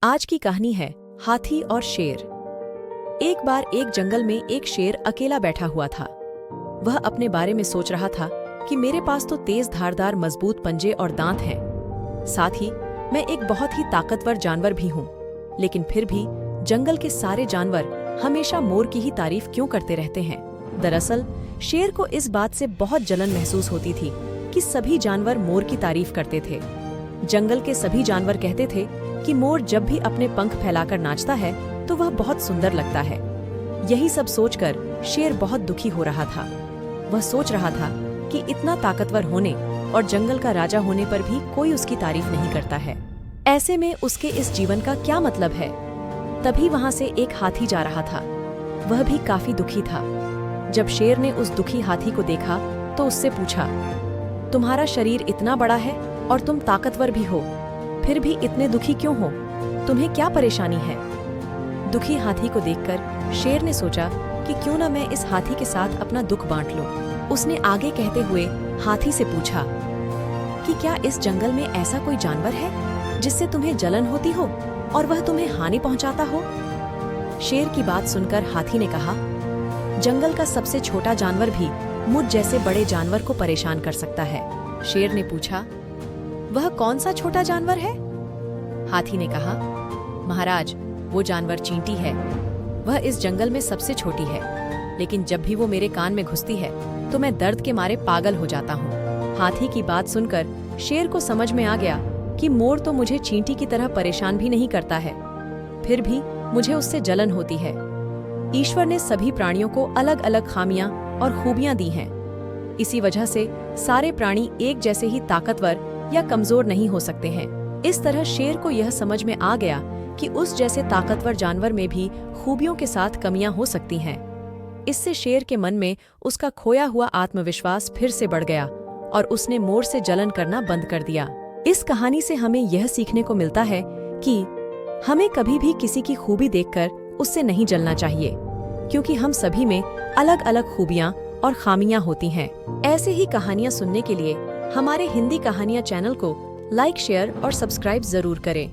आज की कहानी है हाथी और शेर। एक बार एक जंगल में एक शेर अकेला बैठा हुआ था। वह अपने बारे में सोच रहा था कि मेरे पास तो तेज धारदार मजबूत पंजे और दांत हैं। साथ ही मैं एक बहुत ही ताकतवर जानवर भी हूँ। लेकिन फिर भी जंगल के सारे जानवर हमेशा मोर की ही तारीफ क्यों करते रहते हैं। दरअसल शेर को इस बात से बहुत जलन महसूस होती थी कि सभी जानवर मोर की तारीफ करते थे। जंगल के सभी जानवर कहते थे कि मोर जब भी अपने पंख फैलाकर नाचता है तो वह बहुत सुंदर लगता है। यही सब सोचकर शेर बहुत दुखी हो रहा था। वह सोच रहा था कि इतना ताकतवर होने और जंगल का राजा होने पर भी कोई उसकी तारीफ नहीं करता है। ऐसे में उसके इस जीवन का क्या मतलब है। तभी वहां से एक हाथी जा रहा था। वह भी काफी दुखी था। जब शेर ने उस दुखी हाथी को देखा तो उससे पूछा, तुम्हारा शरीर इतना बड़ा है और तुम ताकतवर भी हो, फिर भी इतने दुखी क्यों हो? तुम्हें क्या परेशानी है? दुखी हाथी को देखकर शेर ने सोचा कि क्यों न मैं इस हाथी के साथ अपना दुख बांट लूं। उसने आगे कहते हुए हाथी से पूछा कि क्या इस जंगल में ऐसा कोई जानवर है जिससे तुम्हें जलन होती हो और वह तुम्हें हानि पहुंचाता हो? शेर की बात सुनकर हाथी ने कहा, जंगल का सबसे छोटा जानवर भी मुझ जैसे बड़े जानवर को परेशान कर सकता है। शेर ने पूछा, वह कौन सा छोटा जानवर है? हाथी ने कहा, महाराज, वो जानवर चींटी है। वह इस जंगल में सबसे छोटी है, लेकिन जब भी वो मेरे कान में घुसती है तो मैं दर्द के मारे पागल हो जाता हूँ। हाथी की बात सुनकर शेर को समझ में आ गया कि मोर तो मुझे चींटी की तरह परेशान भी नहीं करता है, फिर भी मुझे उससे जलन होती है। ईश्वर ने सभी प्राणियों को अलग अलग खामियां और खूबियां दी हैं। इसी वजह से सारे प्राणी एक जैसे ही ताकतवर या कमजोर नहीं हो सकते हैं। इस तरह शेर को यह समझ में आ गया कि उस जैसे ताकतवर जानवर में भी खूबियों के साथ कमियां हो सकती हैं। इससे शेर के मन में उसका खोया हुआ आत्मविश्वास फिर से बढ़ गया और उसने मोर से जलन करना बंद कर दिया। इस कहानी से हमें यह सीखने को मिलता है कि हमें कभी भी किसी की खूबी देखकर उससे नहीं जलना चाहिए, क्योंकि हम सभी में अलग अलग खूबियां और खामियां होती हैं। ऐसे ही कहानियां सुनने के लिए हमारे हिंदी कहानियां चैनल को लाइक, शेयर और सब्सक्राइब जरूर करें।